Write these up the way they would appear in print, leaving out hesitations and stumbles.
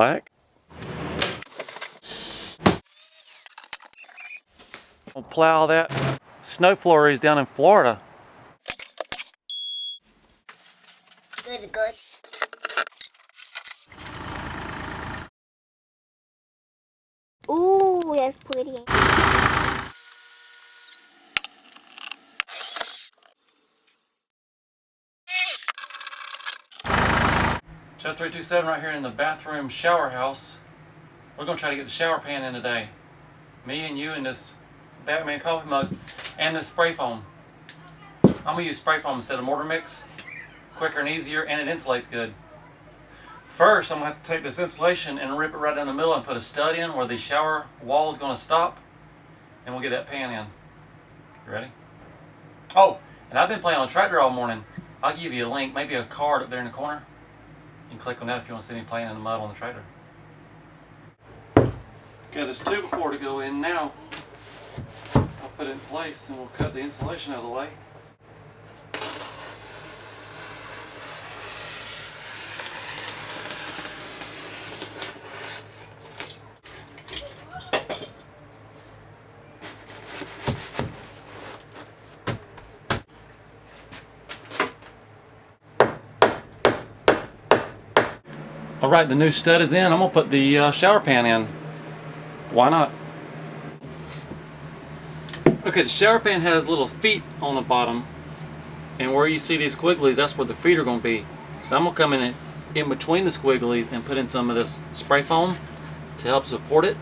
black. We'll plow that snow flurries down in Florida. Good, good. Ooh, that's pretty. Chapter 327 right here in the bathroom shower house. We're going to try to get the shower pan in today. Me and you and this Batman coffee mug and this spray foam. I'm going to use spray foam instead of mortar mix. Quicker and easier, and it insulates good. First, I'm going to have to take this insulation and rip it right down the middle and put a stud in where the shower wall is going to stop. And we'll get that pan in. You ready? Oh, and I've been playing on the tractor all morning. I'll give you a link, maybe a card up there in the corner. You can click on that if you want to see me playing in the mud on the tractor. Got this 2x4 to go in now. I'll put it in place and we'll cut the insulation out of the way. Alright, the new stud is in. I'm going to put the shower pan in. Why not? Okay, the shower pan has little feet on the bottom. And where you see these squigglies, that's where the feet are going to be. So I'm going to come in between the squigglies and put in some of this spray foam to help support it.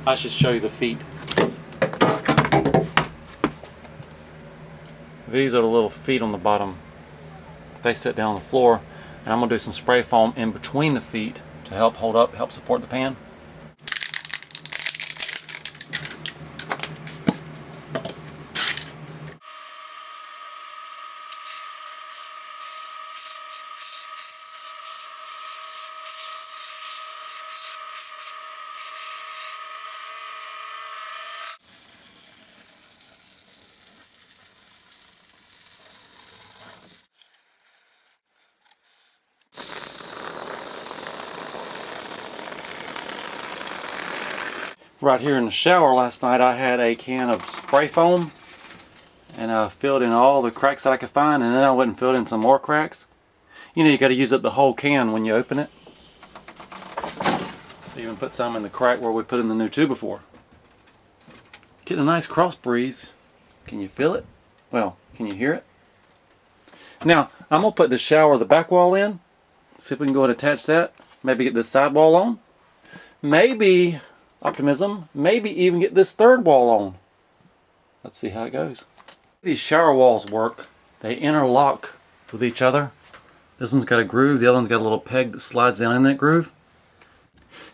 I should show you the feet. These are the little feet on the bottom. They sit down on the floor. And I'm going to do some spray foam in between the feet to help hold up, help support the pan. Right here in the shower last night, I had a can of spray foam and I filled in all the cracks that I could find, and then I went and filled in some more cracks. You know, you got to use up the whole can when you open it. Even put some in the crack where we put in the new 2x4. Getting a nice cross breeze. Can you feel it? Well, can you hear it? Now, I'm going to put the shower, the back wall in. See if we can go and attach that. Maybe get this side wall on. Maybe, optimism, maybe even get this third wall on. Let's see how it goes. These shower walls work. They interlock with each other. This one's got a groove. The other one's got a little peg that slides down in that groove.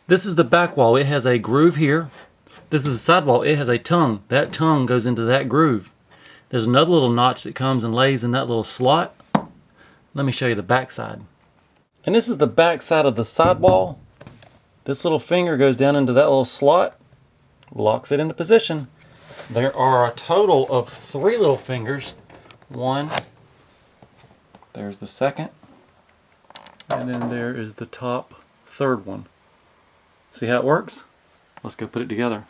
This is the back wall. It has a groove here. This is the side wall. It has a tongue. That tongue goes into that groove. There's another little notch that comes and lays in that little slot. Let me show you the back side. And this is the back side of the side wall. This little finger goes down into that little slot, locks it into position. There are a total of 3 little fingers. One, there's the second, and then there is the top third one. See how it works? Let's go put it together.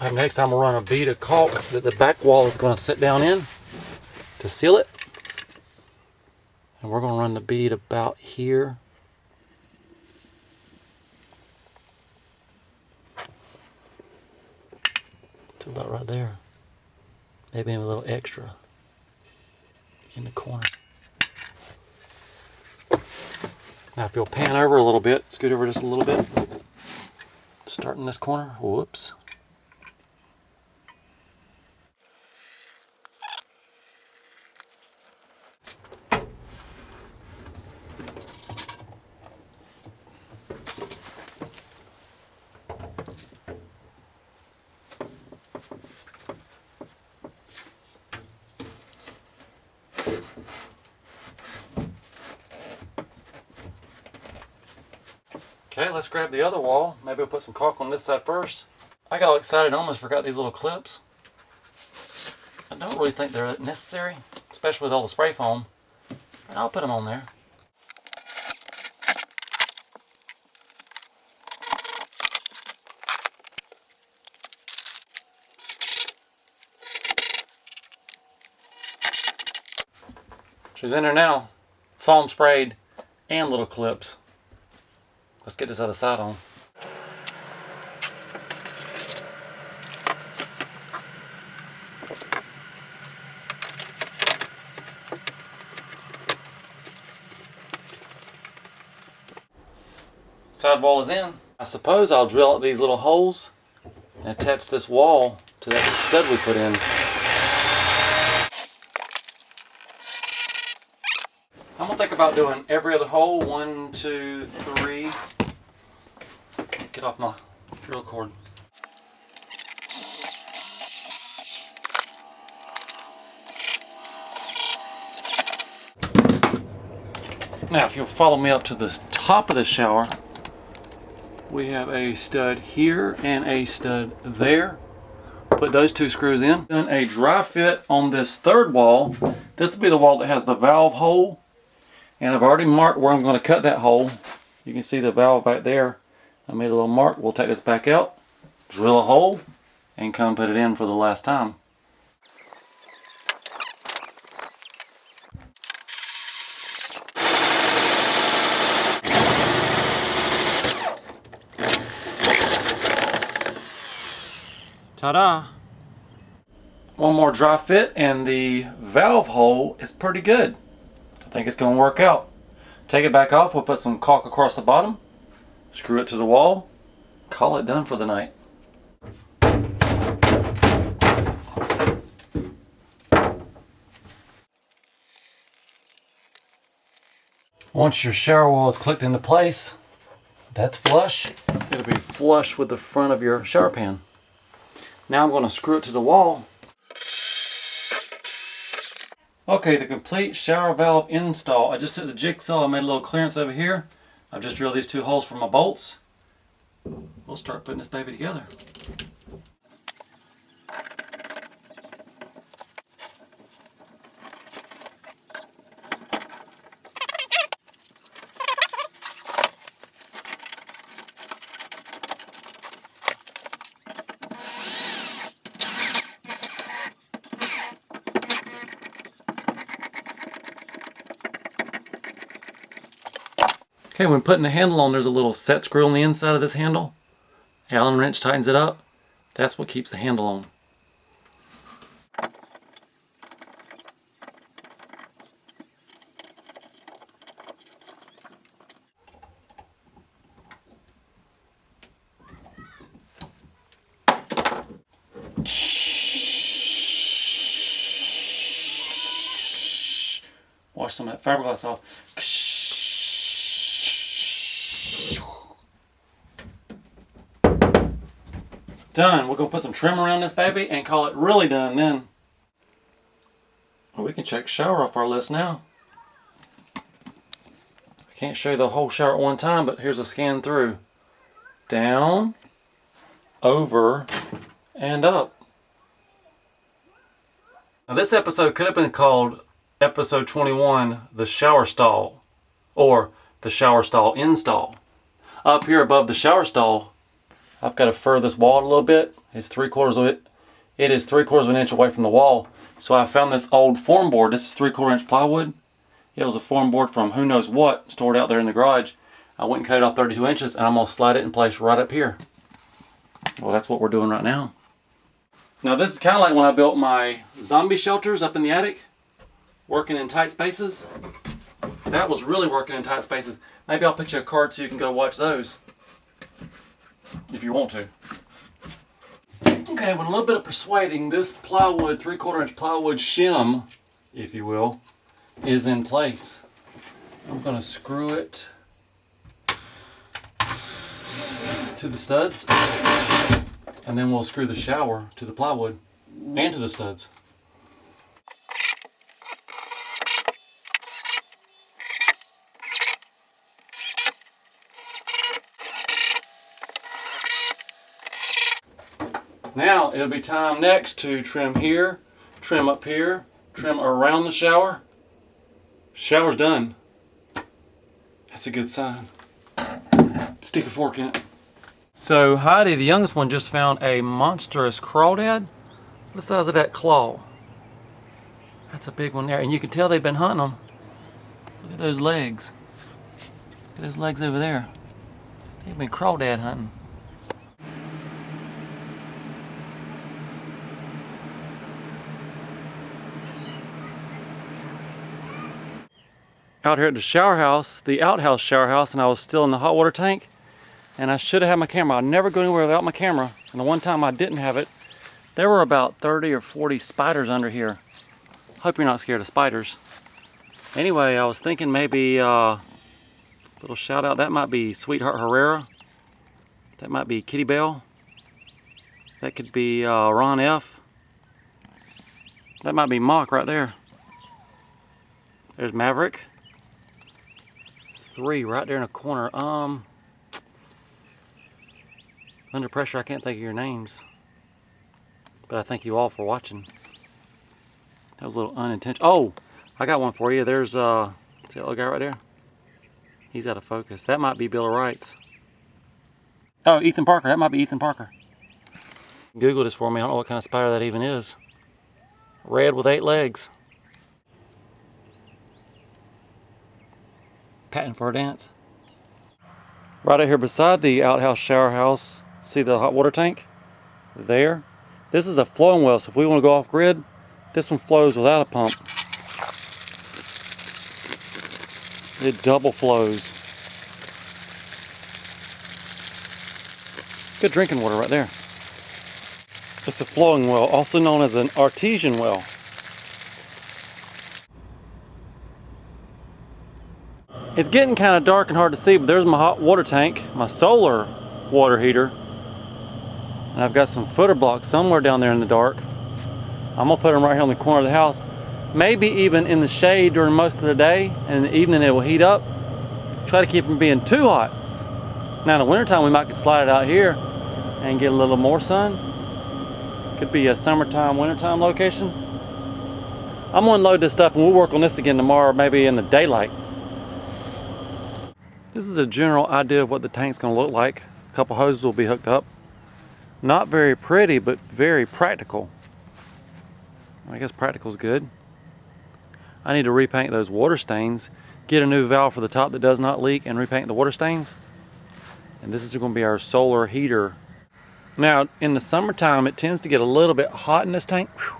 Next I'm going to run a bead of caulk that the back wall is going to sit down in to seal it. And we're going to run the bead about here. To about right there. Maybe even a little extra in the corner. Now if you'll pan over a little bit, scoot over just a little bit. Start in this corner. Whoops. Okay, let's grab the other wall. Maybe we'll put some caulk on this side first. I got all excited, I almost forgot these little clips. I don't really think they're necessary, especially with all the spray foam. I'll put them on there. She's in there now. Foam sprayed and little clips. Let's get this other side on. Side wall is in. I suppose I'll drill out these little holes and attach this wall to that stud we put in. I'm gonna think about doing every other hole. 1, 2, 3. Get off my drill cord. Now, if you'll follow me up to the top of the shower, we have a stud here and a stud there. Put those 2 screws in. Done a dry fit on this third wall. This will be the wall that has the valve hole. And I've already marked where I'm going to cut that hole. You can see the valve back there. I made a little mark. We'll take this back out, drill a hole, and come put it in for the last time. Ta-da! One more dry fit and the valve hole is pretty good. I think it's going to work out. Take it back off. We'll put some caulk across the bottom. Screw it to the wall. Call it done for the night. Once your shower wall is clicked into place, that's flush. It'll be flush with the front of your shower pan. Now I'm going to screw it to the wall. Okay, the complete shower valve install. I just took the jigsaw and made a little clearance over here. I've just drilled these 2 holes for my bolts. We'll start putting this baby together. Okay, when putting the handle on, there's a little set screw on the inside of this handle. Allen wrench tightens it up. That's what keeps the handle on. Wash some of that fiberglass off. Done. We're going to put some trim around this baby and call it really done then. Well, we can check shower off our list now. I can't show you the whole shower at one time, but here's a scan through. Down, over, and up. Now this episode could have been called episode 21, the shower stall, or the shower stall install. Up here above the shower stall, I've got to fur this wall a little bit. It's 3/4 of it. It is 3/4 of an inch away from the wall. So I found this old form board. This is 3/4 inch plywood. It was a form board from who knows what, stored out there in the garage. I went and cut it off 32 inches and I'm going to slide it in place right up here. Well, that's what we're doing right now. Now this is kind of like when I built my zombie shelters up in the attic, working in tight spaces. That was really working in tight spaces. Maybe I'll put you a card so you can go watch those, if you want to. Okay, with a little bit of persuading, this plywood, 3/4 inch plywood shim, if you will, is in place. I'm going to screw it to the studs, and then we'll screw the shower to the plywood and to the studs. Now it'll be time next to trim here, trim up here, trim around the shower. Shower's done. That's a good sign. Stick a fork in it. So Heidi, the youngest one, just found a monstrous crawdad. What the size of that claw? That's a big one there, and you can tell they've been hunting them. Look at those legs. Look at those legs over there. They've been crawdad hunting. Out here at the shower house, the outhouse shower house, and I was still in the hot water tank, and I should have had my camera. I never go anywhere without my camera, and the one time I didn't have it, there were about 30 or 40 spiders under here. Hope you're not scared of spiders. Anyway, I was thinking maybe little shout out, that might be Sweetheart Herrera, that might be Kitty Bell, that could be Ron F, that might be Mock right there. There's Maverick. 3 right there in the corner. Under pressure, I can't think of your names. But I thank you all for watching. That was a little unintentional. Oh, I got one for you. There's, see that little guy right there? He's out of focus. That might be Bill of Rights. Oh, Ethan Parker. That might be Ethan Parker. Google this for me. I don't know what kind of spider that even is. Red with 8 legs. Patting for a dance. Right out here beside the outhouse shower house, see the hot water tank? There. This is a flowing well, so if we want to go off grid, this one flows without a pump. It double flows. Good drinking water right there. It's a flowing well, also known as an artesian well. It's getting kind of dark and hard to see, but there's my hot water tank, my solar water heater. And I've got some footer blocks somewhere down there in the dark. I'm gonna put them right here on the corner of the house. Maybe even in the shade during most of the day, and in the evening it will heat up. Try to keep it from being too hot. Now in the wintertime we might could slide it out here and get a little more sun. Could be a summertime, wintertime location. I'm gonna unload this stuff and we'll work on this again tomorrow, maybe in the daylight. This is a general idea of what the tank's going to look like. A couple hoses will be hooked up. Not very pretty, but very practical. I guess practical is good. I need to repaint those water stains, get a new valve for the top that does not leak, and repaint the water stains. And this is going to be our solar heater. Now, in the summertime, it tends to get a little bit hot in this tank. Whew.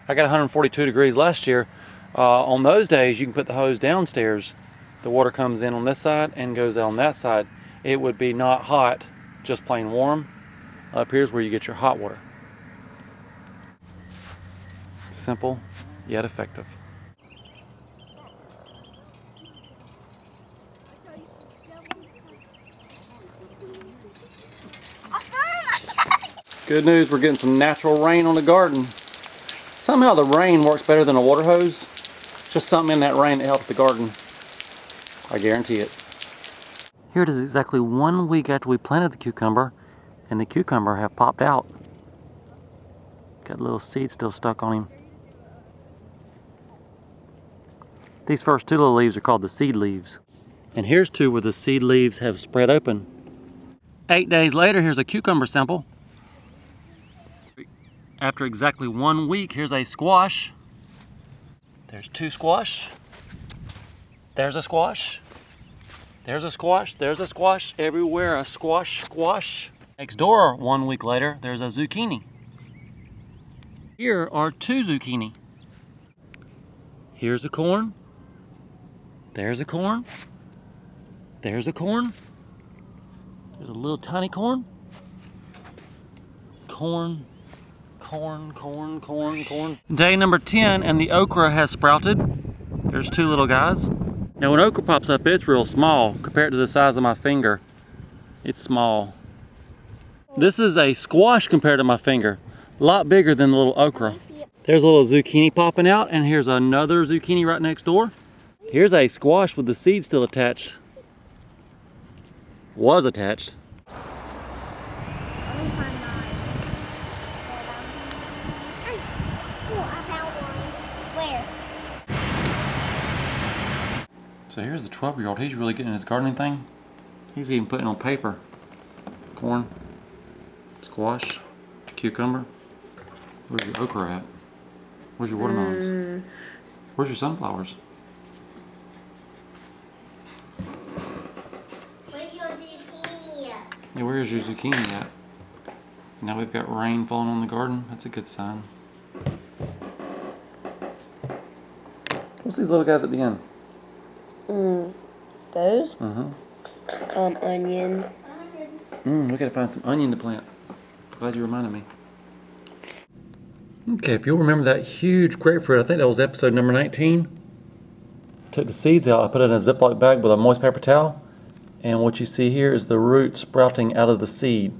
I got 142 degrees last year. On those days, you can put the hose downstairs. The water comes in on this side and goes out on that side. It would be not hot, just plain warm. Up here's where you get your hot water. Simple, yet effective. Good news, we're getting some natural rain on the garden. Somehow the rain works better than a water hose. Just something in that rain that helps the garden. I guarantee it. Here it is exactly 1 week after we planted the cucumber, and the cucumber have popped out. Got a little seed still stuck on him. These first 2 little leaves are called the seed leaves. And here's 2 where the seed leaves have spread open. 8 days later, here's a cucumber sample. After exactly 1 week, here's a squash. There's 2 squash. There's a squash. There's a squash. There's a squash. Everywhere a squash, squash. Next door, 1 week later, there's a zucchini. Here are 2 zucchini. Here's a corn. There's a corn. There's a corn. There's a little tiny corn. Corn. Corn, corn, corn, corn. Day number 10 and the okra has sprouted. There's 2 little guys. Now when okra pops up, it's real small compared to the size of my finger. It's small. This is a squash compared to my finger. A lot bigger than the little okra. There's a little zucchini popping out, and here's another zucchini right next door. Here's a squash with the seed still attached. Was attached. So here's the 12-year-old. He's really getting his gardening thing. He's even putting on paper. Corn, squash, cucumber. Where's your okra at? Where's your watermelons? Where's your sunflowers? Yeah, where is your zucchini at? Now we've got rain falling on the garden. That's a good sign. What's these little guys at the end? Those? Onion. We gotta find some onion to plant. Glad you reminded me. Okay, if you'll remember that huge grapefruit, I think that was episode number 19. Took the seeds out, I put it in a Ziploc bag with a moist paper towel. And what you see here is the root sprouting out of the seed.